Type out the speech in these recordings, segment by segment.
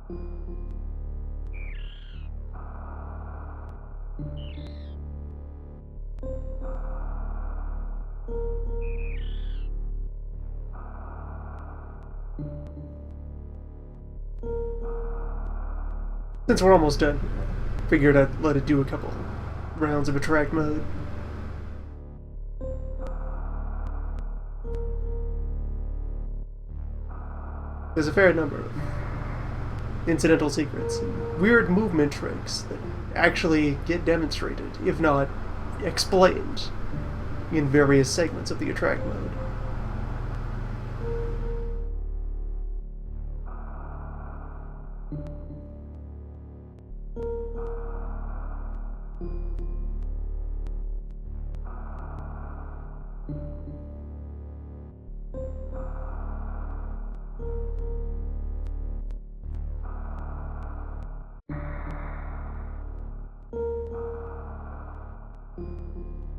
Since we're almost done, figured I'd let it do a couple rounds of attract mode. There's a fair number of incidental secrets and weird movement tricks that actually get demonstrated, if not explained, in various segments of the attract mode.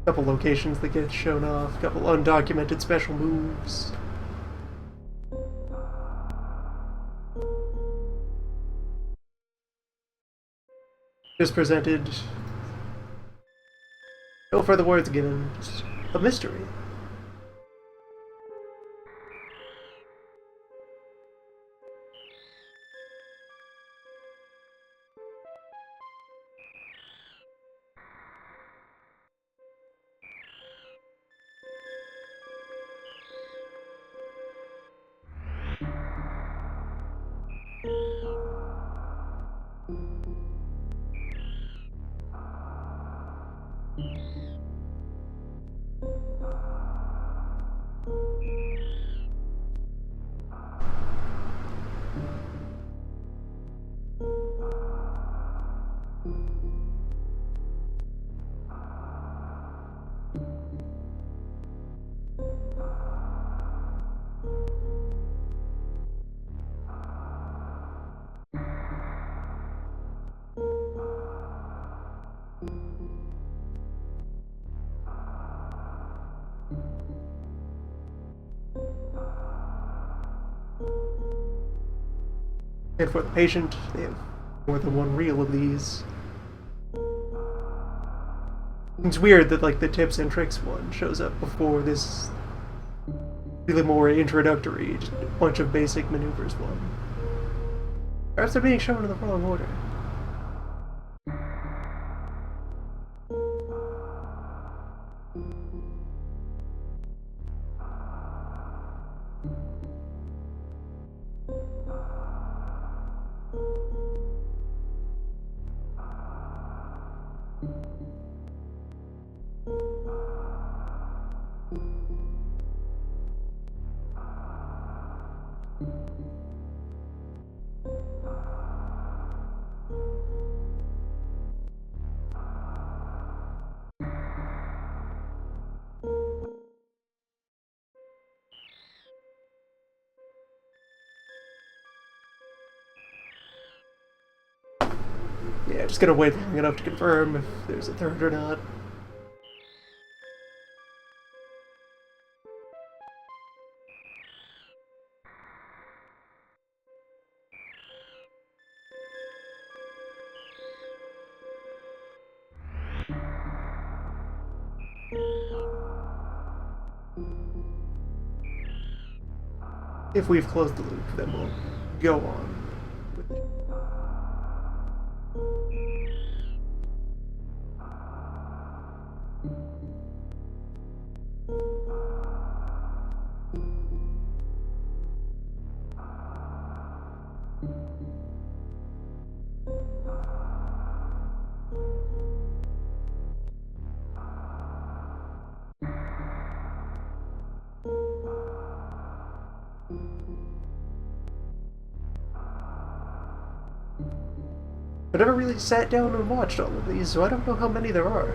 Couple locations that get shown off, couple undocumented special moves. Just presented. No further words given. Just a mystery. And for the patient, they have more than one reel of these. It's weird that like the tips and tricks one shows up before this really more introductory, just a bunch of basic maneuvers one. Perhaps they're being shown in the wrong order. Yeah, just gonna wait long enough to confirm if there's a third or not. If we've closed the loop, then we'll go on with it. I never really sat down and watched all of these, so I don't know how many there are.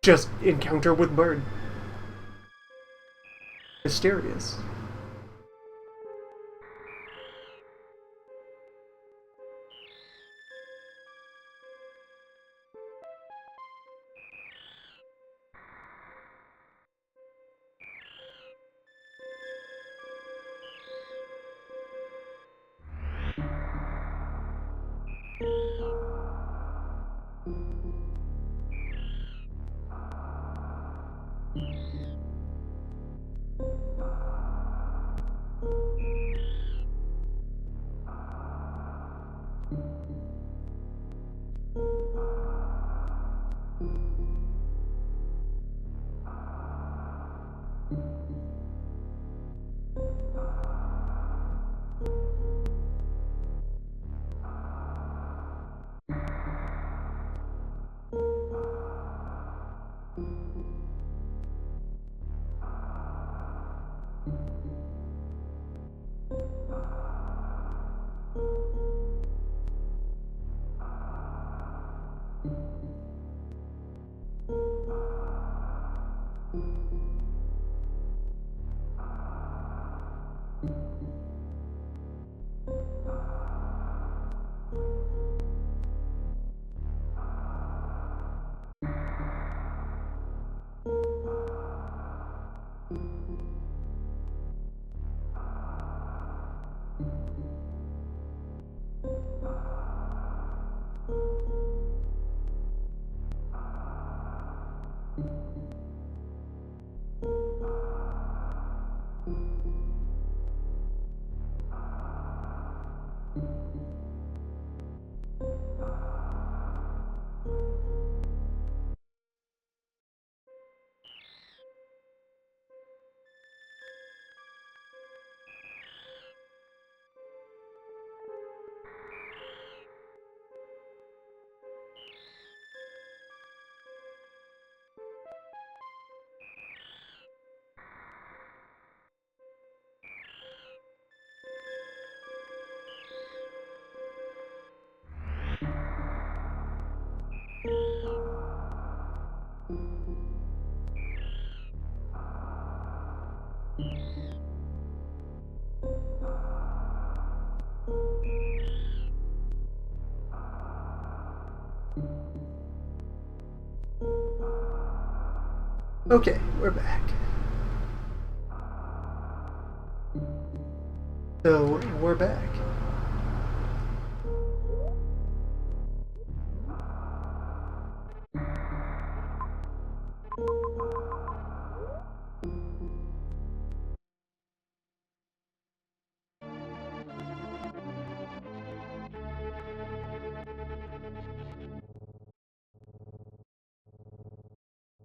just encounter with bird. Mysterious. Okay, we're back. So, we're back.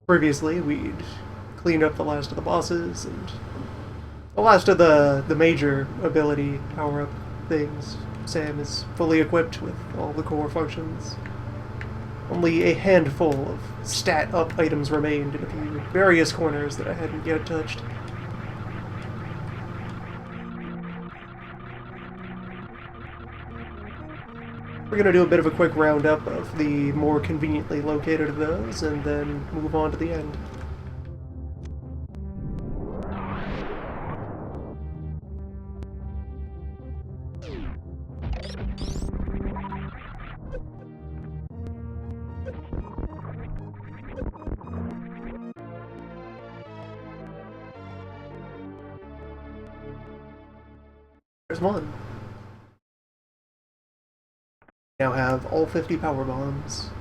Previously, we'd cleaned up the last of the bosses and the last of the major ability power-up things. Sam is fully equipped with all the core functions. Only a handful of stat-up items remained in a few various corners that I hadn't yet touched. We're going to do a bit of a quick roundup of the more conveniently located of those, and then move on to the end. There's one. Now have all 50 power bombs.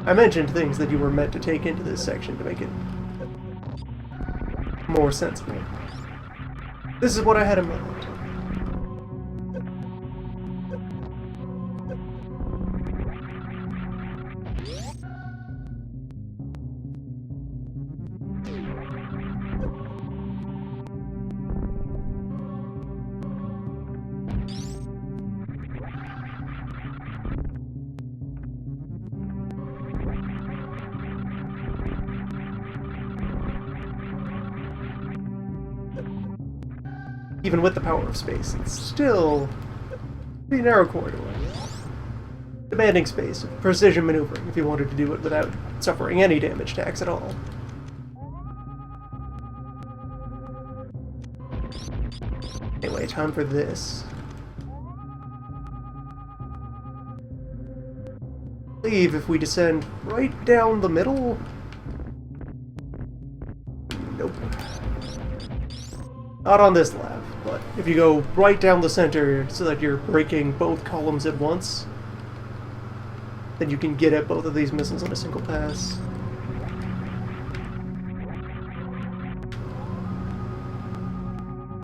I mentioned things that you were meant to take into this section to make it more sensible. This is what I had in mind. even with the power of space, it's still a pretty narrow corridor. Demanding space, precision maneuvering, if you wanted to do it without suffering any damage tax at all. Anyway, time for this. I believe if we descend right down the middle... Nope. Not on this lab, but if you go right down the center so that you're breaking both columns at once, then you can get at both of these missiles in a single pass.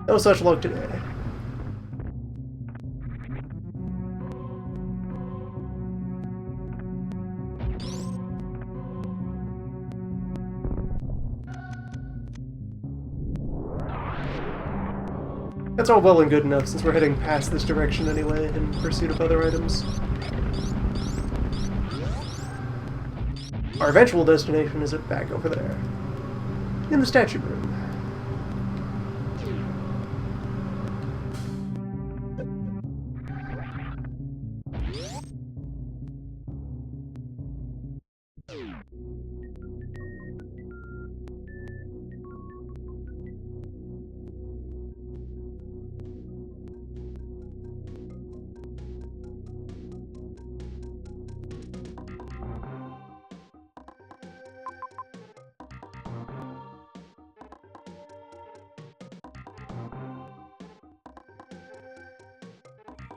No such luck today. That's all well and good enough since we're heading past this direction anyway in pursuit of other items. Our eventual destination is back over there, in the statue room.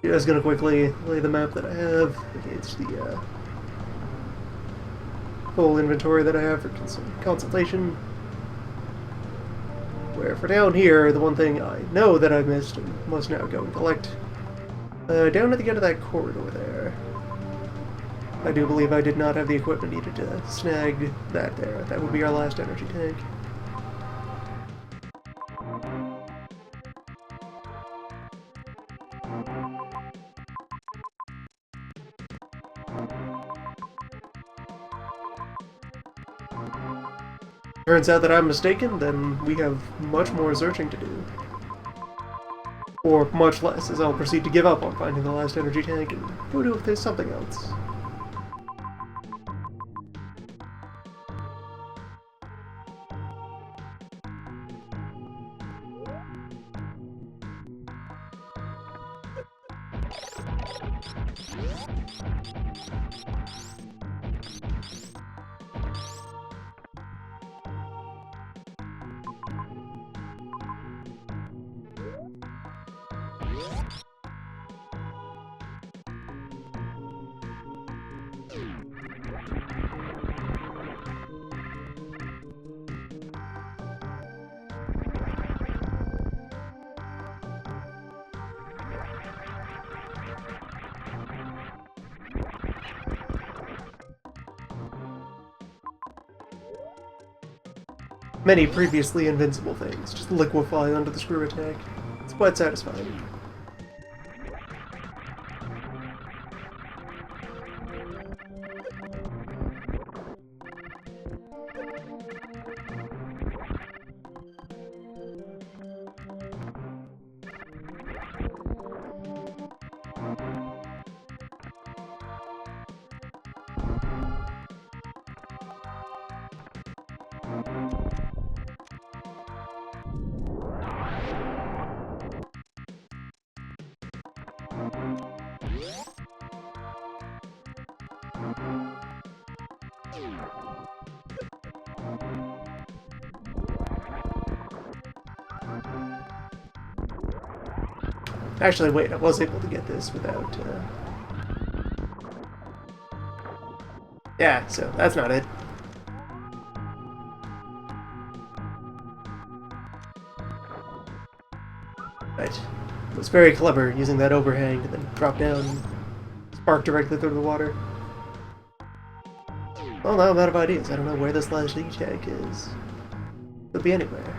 I was going to quickly lay the map that I have against the full inventory that I have for consultation. Where for down here, the one thing I know that I missed and must now go and collect, down at the end of that corridor there. I do believe I did not have the equipment needed to snag that there. That would be our last energy tank. Turns out that I'm mistaken, then we have much more searching to do. Or much less, as I'll proceed to give up on finding the last energy tank and go do something else. Many previously invincible things just liquefy under the screw attack. It's quite satisfying. Actually, wait, I was able to get this without, Yeah, so that's not it. Right. It was very clever using that overhang to then drop down and spark directly through the water. Well, now I'm out of ideas. I don't know where this last lead tank is. Could be anywhere.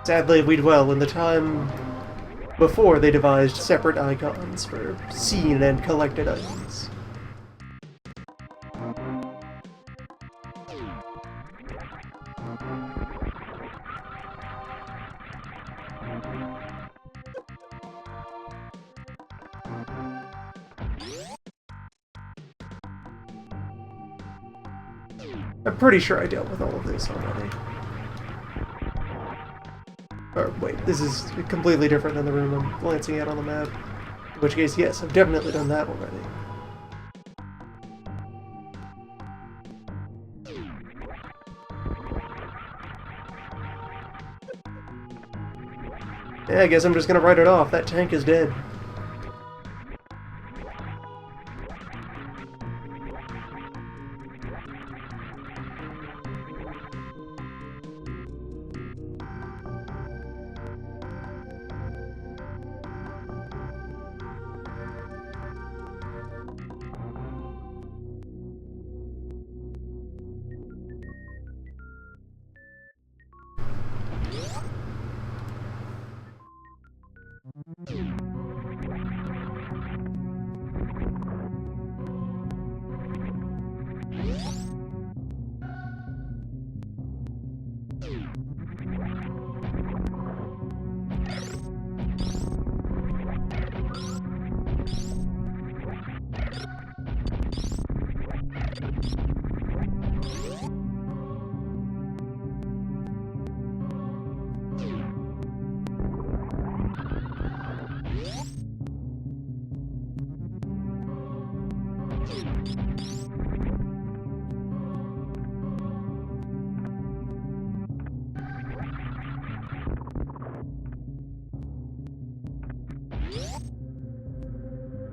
Sadly, we dwell in the time before they devised separate icons for seen and collected items. I'm pretty sure I dealt with all of this already. Or wait, this is completely different than the room I'm glancing at on the map. In which case, yes, I've definitely done that already. Yeah, I guess I'm just gonna write it off. That tank is dead.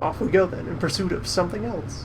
Off we go then, in pursuit of something else.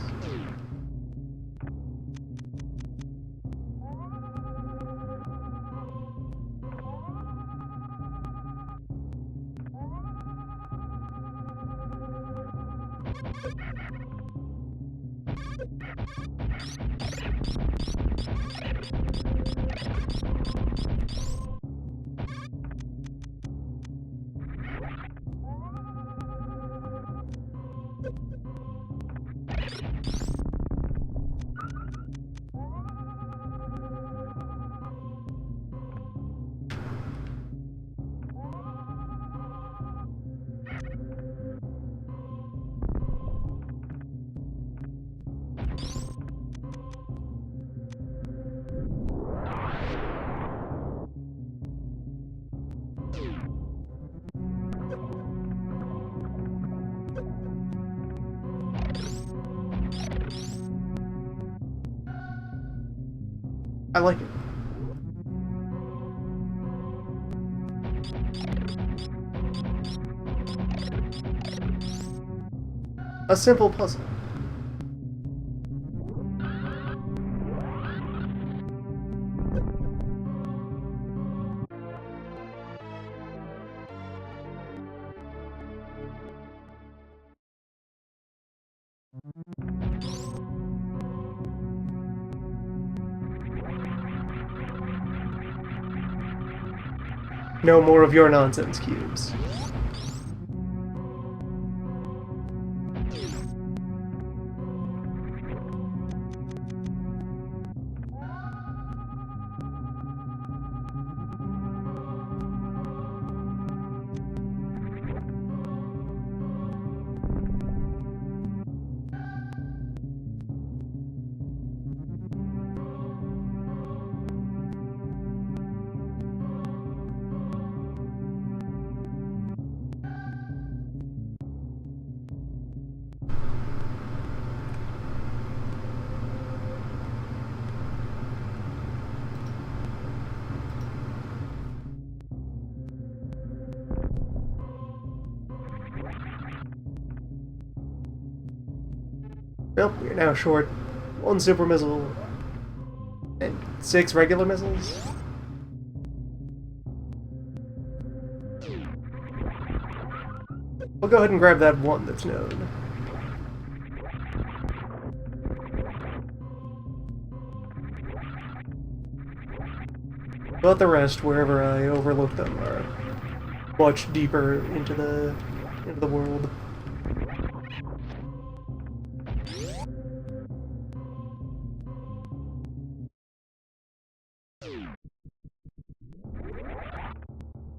I like it. A simple puzzle. No more of your nonsense, cubes. Well, we are now short one super missile And 6 regular missiles? We'll go ahead and grab that one that's known. But the rest, wherever I overlook them, are much deeper into the world.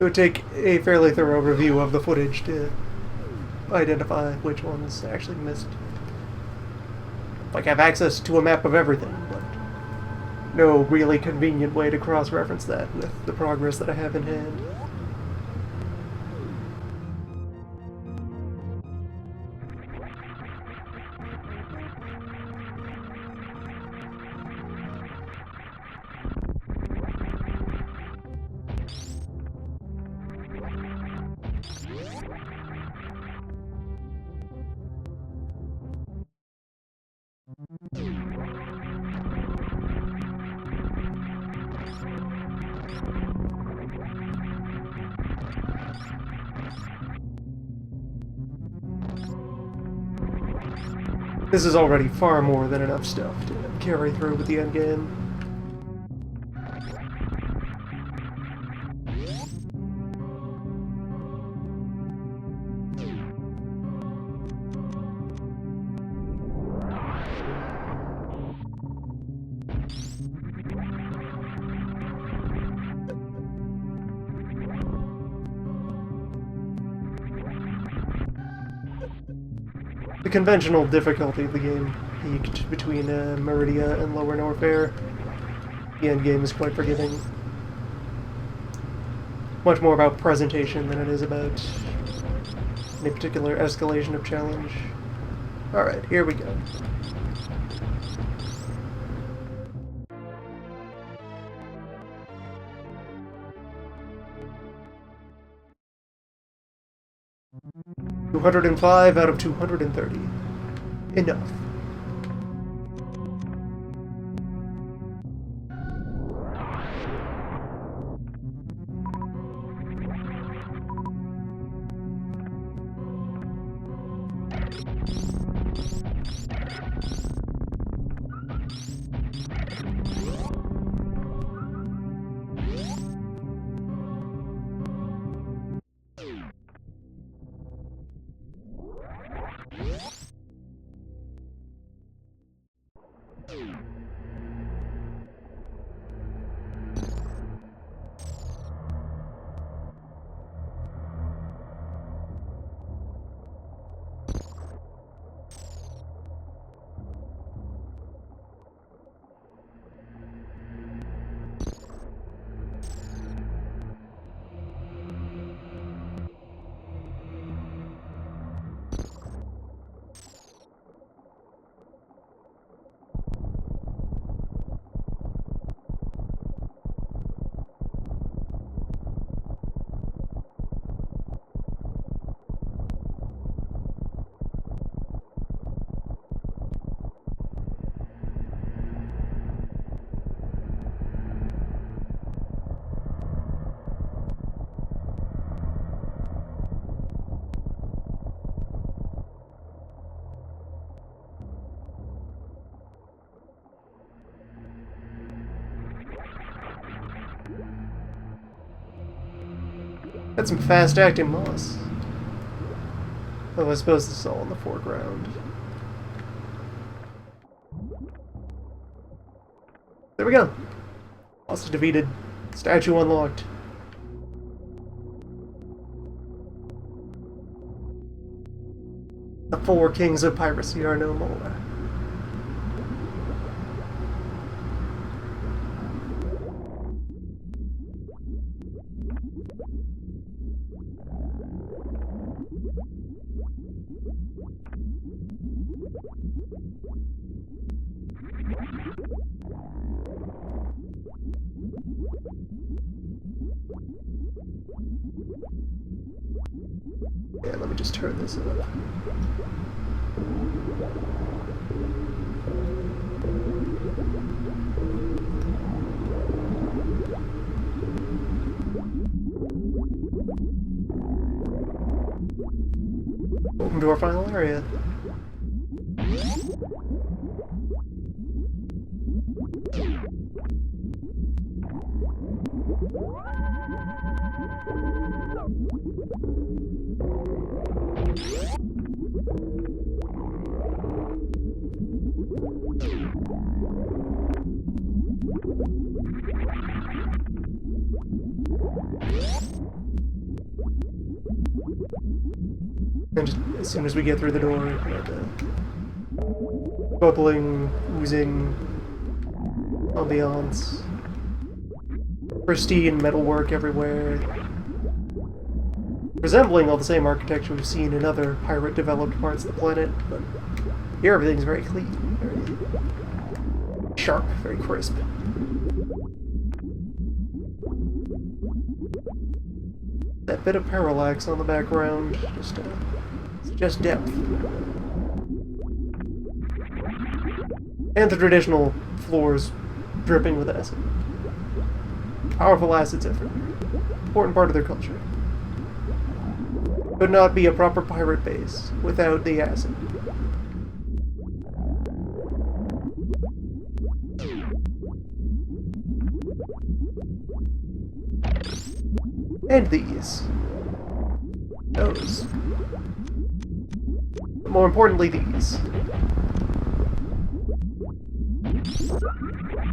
It would take a fairly thorough review of the footage to identify which ones actually missed. Like, I have access to a map of everything, but no really convenient way to cross-reference that with the progress that I have in hand. This is already far more than enough stuff to carry through with the endgame. The conventional difficulty of the game peaked between Meridia and Lower Norfair. The endgame is quite forgiving. Much more about presentation than it is about any particular escalation of challenge. Alright, here we go. $205 out of 230. Enough. That's some fast-acting moss. Oh, I suppose this is all in the foreground. There we go. Boss is defeated. Statue unlocked. The 4 kings of piracy are no more. Yeah, let me just turn this up. Welcome to our final area. And just, as soon as we get through the door, bubbling, oozing ambiance, pristine metalwork everywhere, resembling all the same architecture we've seen in other pirate-developed parts of the planet, but here everything's very clean, very sharp, very crisp. That bit of parallax on the background just depth. And the traditional floors dripping with acid. Powerful acids everywhere. Important part of their culture. Could not be a proper pirate base without the acid. And these. Those. But more importantly, these.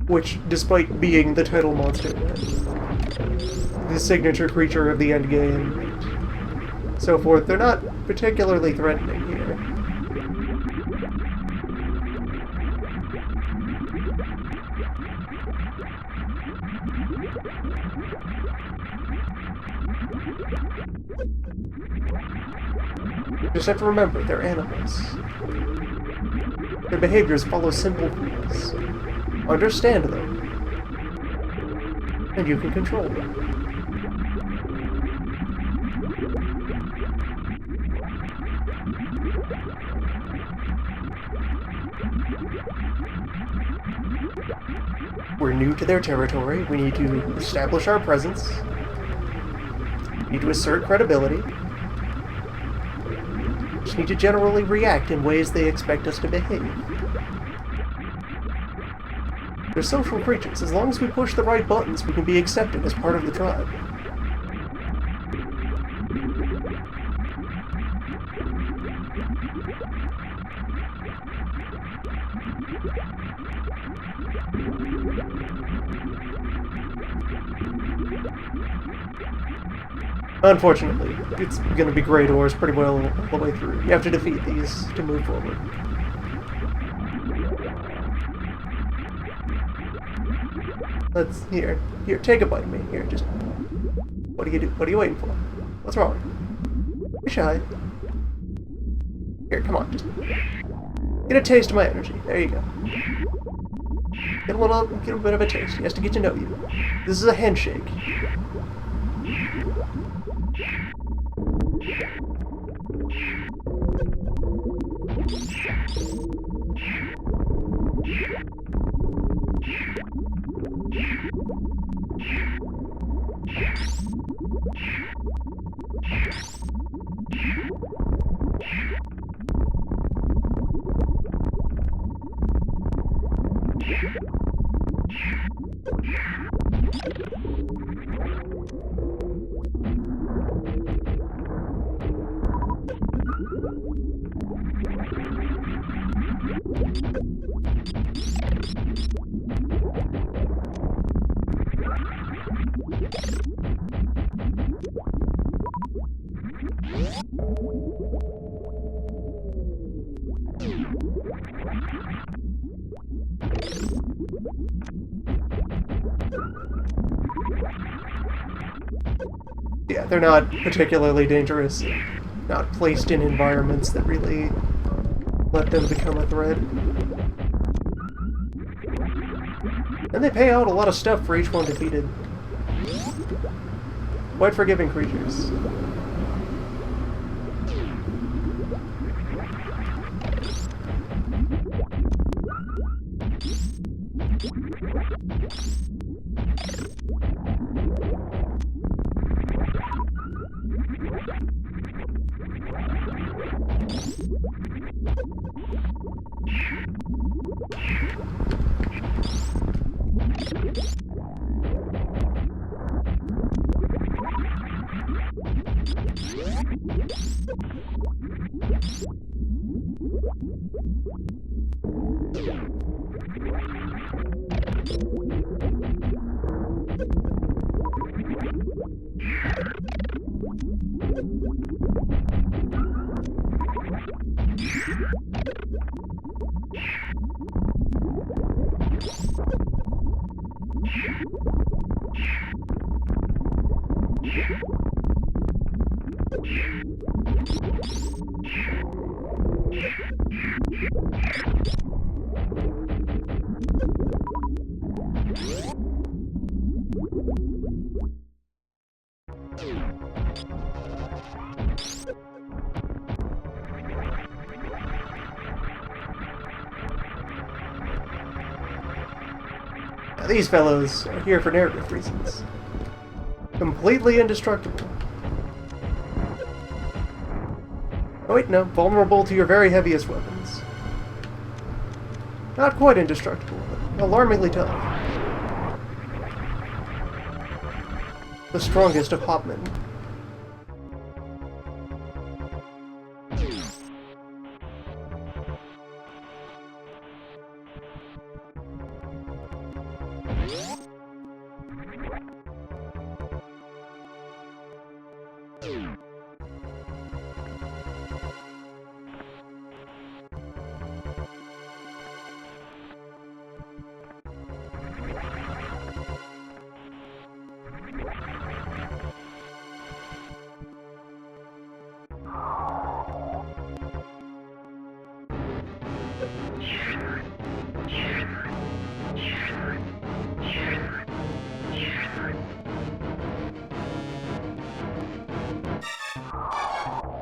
Which, despite being the title monster, the signature creature of the endgame, and so forth, they're not particularly threatening here. Just have to remember, they're animals. Their behaviors follow simple rules. Understand them, and you can control them. We're new to their territory. We need to establish our presence. We need to assert credibility. We just need to generally react in ways they expect us to behave. They're social creatures. As long as we push the right buttons, we can be accepted as part of the tribe. Unfortunately, it's going to be gray doors pretty well all the way through. You have to defeat these to move forward. Here, take a bite of me. Here, just... What are you waiting for? What's wrong? You're shy. Here, come on, just... Get a taste of my energy. There you go. Get a bit of a taste. He has to get to know you. This is a handshake. Yeah, they're not particularly dangerous. Not placed in environments that really let them become a threat. And they pay out a lot of stuff for each one defeated. Quite forgiving creatures. Now, these fellows are here for narrative reasons. Completely indestructible. Oh wait, no. Vulnerable to your very heaviest weapons. Not quite indestructible, but alarmingly tough. The strongest of hopmen.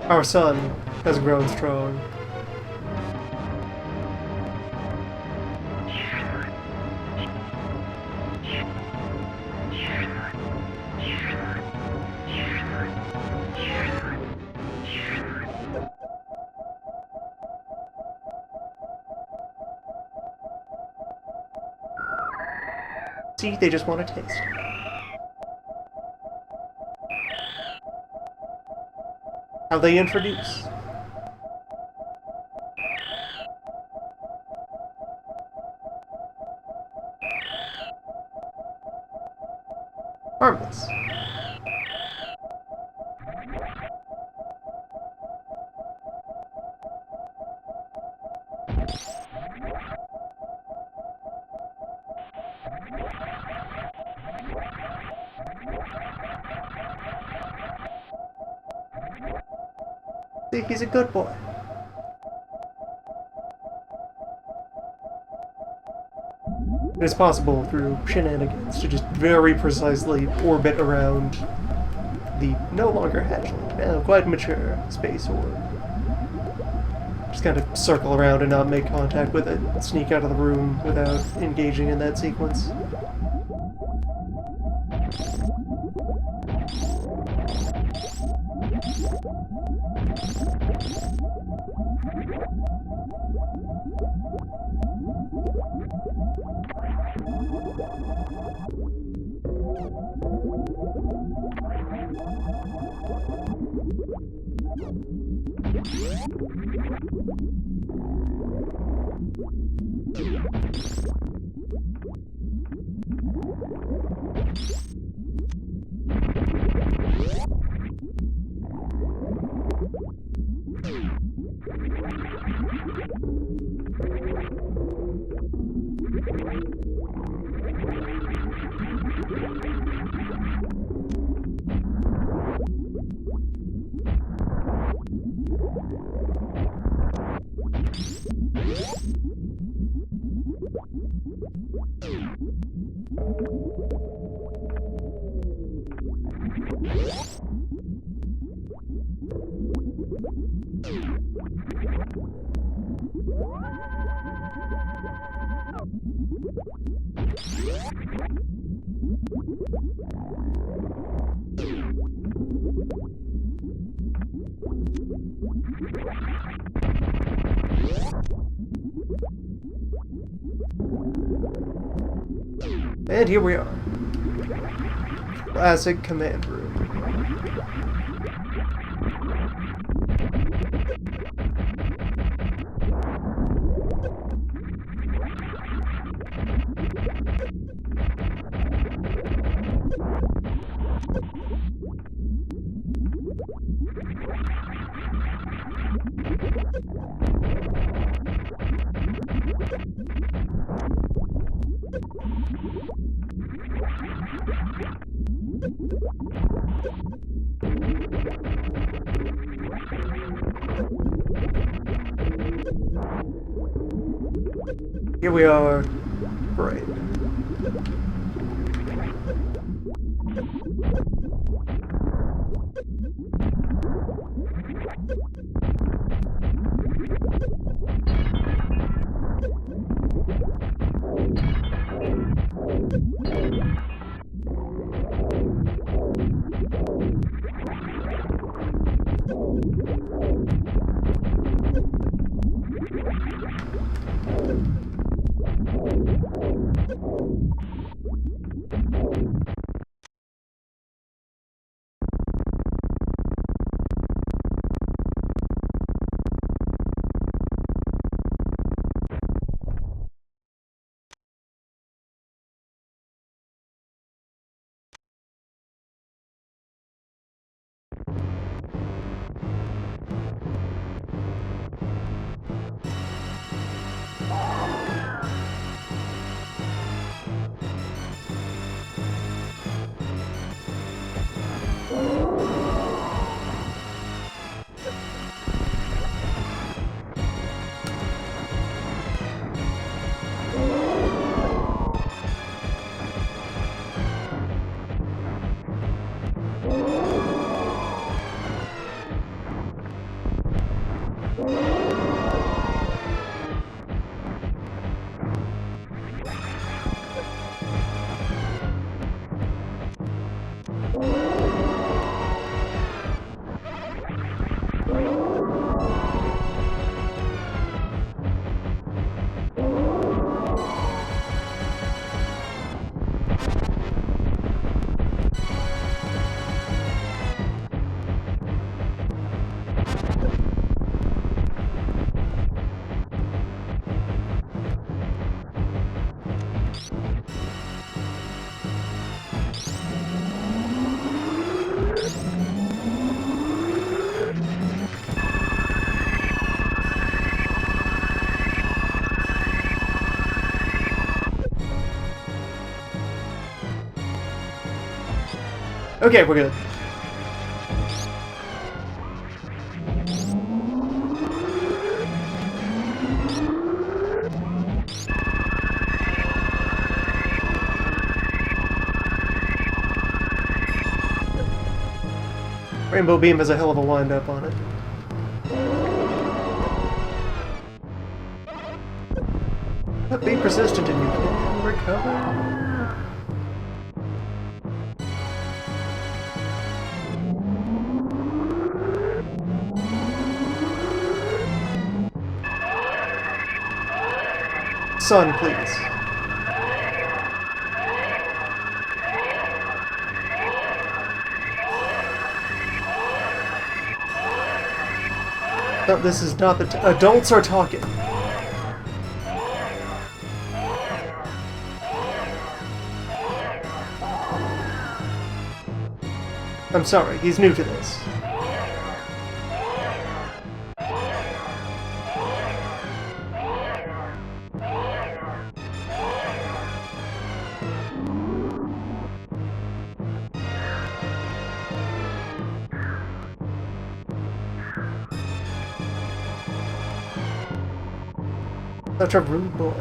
Our sun has grown strong. See, they just want a taste. How they introduce. Harmless. See, he's a good boy. It is possible through shenanigans to just very precisely orbit around the no longer hatchling, now quite mature space orb. Just kind of circle around and not make contact with it, sneak out of the room without engaging in that sequence. And here we are. Classic command room. Here we are, brain. Okay, we're good. Rainbow Beam has a hell of a wind-up on it. But be persistent and you can recover. Sun, please. No, this is not the adults are talking. I'm sorry, he's new to this. Such a rude boy.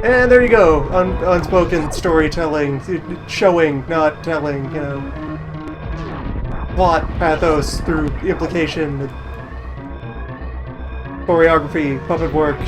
And there you go. Unspoken storytelling. Showing, not telling, you know. Plot, pathos through implication. Choreography, puppet work.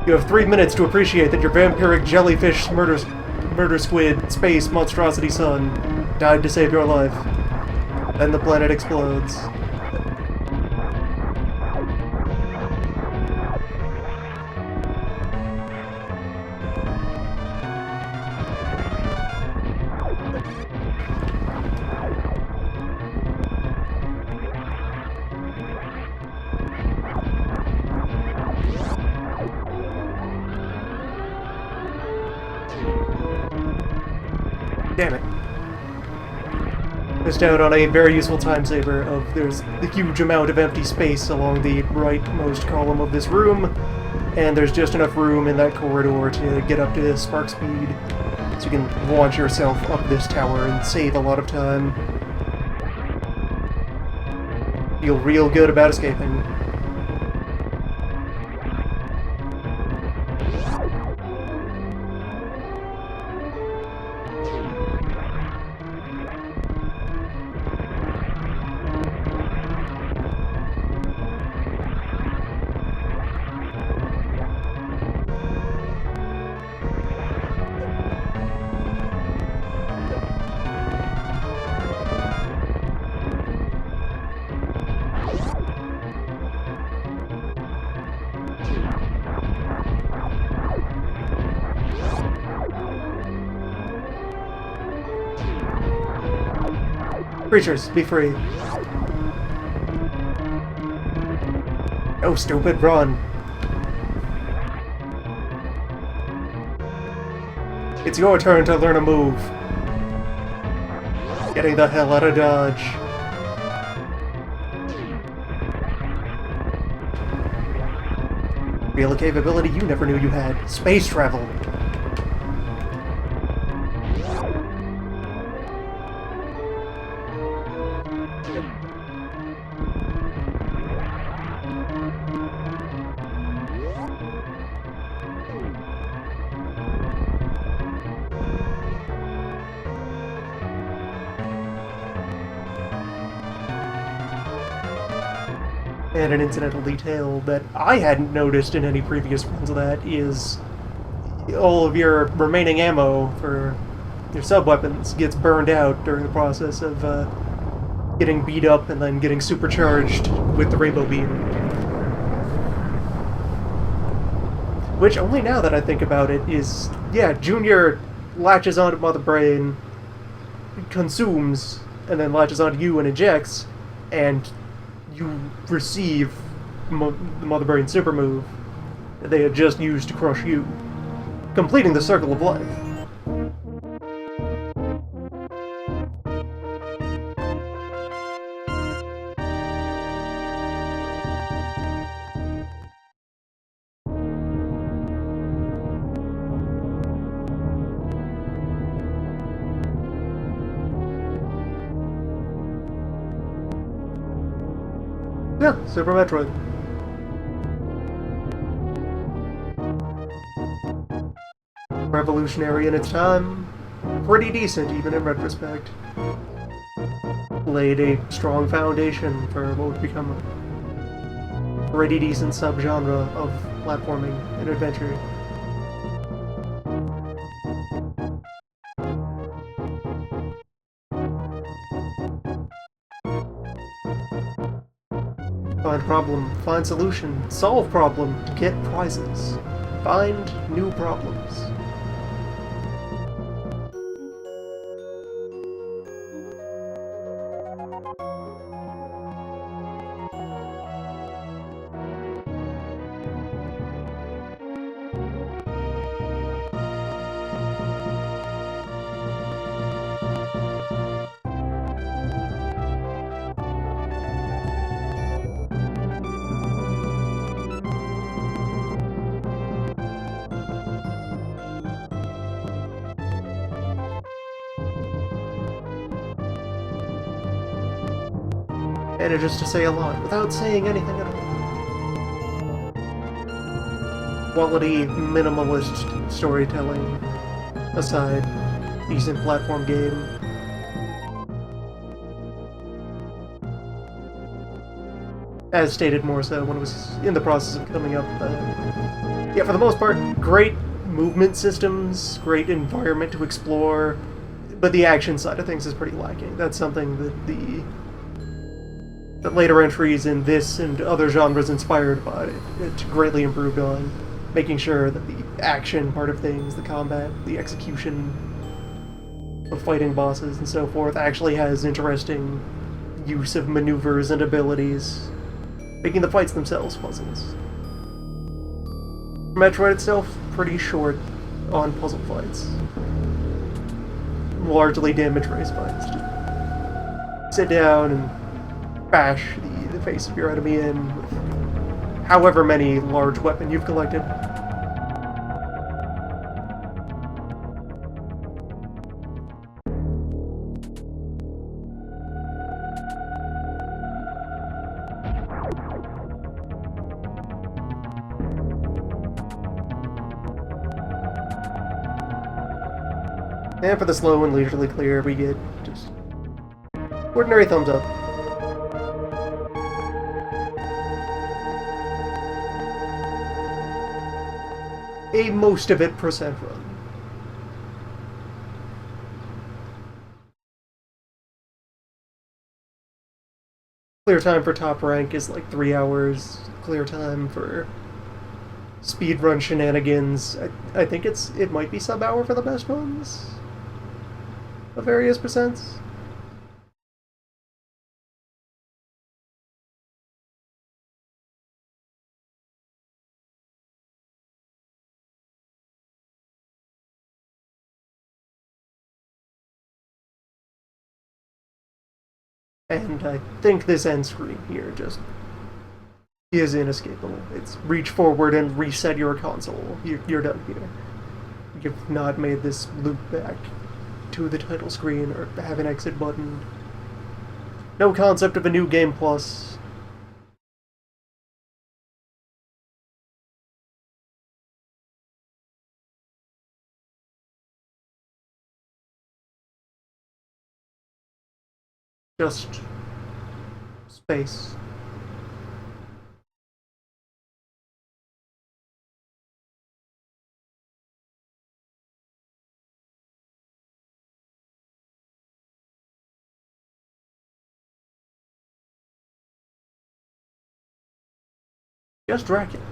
You have 3 minutes to appreciate that your vampiric jellyfish murder squid space monstrosity son died to save your life. Then the planet explodes. Damn it. Missed out on a very useful time saver of there's the huge amount of empty space along the rightmost column of this room, and there's just enough room in that corridor to get up to spark speed, so you can launch yourself up this tower and save a lot of time. Feel real good about escaping. Creatures, be free. Oh, stupid, run. It's your turn to learn a move. Getting the hell out of Dodge. Real capability you never knew you had. Space travel. And an incidental detail that I hadn't noticed in any previous runs of that is all of your remaining ammo for your sub-weapons gets burned out during the process of getting beat up and then getting supercharged with the Rainbow Beam. Which, only now that I think about it, is, yeah, Junior latches onto Mother Brain, consumes, and then latches onto you and ejects, and you receive the Mother Brain super move that they had just used to crush you, completing the circle of life. Yeah, Super Metroid. Revolutionary in its time, pretty decent even in retrospect. Laid a strong foundation for what would become a pretty decent subgenre of platforming and adventure. Find problem, find solution, solve problem, get prizes. Find new problems. manages to say a lot without saying anything at all. Quality, minimalist storytelling aside, decent platform game. As stated more so when it was in the process of coming up. Yeah, for the most part, great movement systems, great environment to explore, but the action side of things is pretty lacking. That's something that the later entries in this and other genres inspired by it greatly improved on, making sure that the action part of things, the combat, the execution of fighting bosses and so forth actually has interesting use of maneuvers and abilities, making the fights themselves puzzles. Metroid itself, pretty short on puzzle fights. Largely damage race fights. Just sit down and bash the face of your enemy in with however many large weapon you've collected. And for the slow and leisurely clear, we get just ordinary thumbs up. A most of it percent run. Clear time for top rank is like 3 hours. Clear time for speedrun shenanigans, I think it might be sub-hour for the best ones of various percents. And I think this end screen here just is inescapable. It's reach forward and reset your console. You're done here. You've not made this loop back to the title screen or have an exit button. No concept of a new game plus. Just space. Just Draculhour.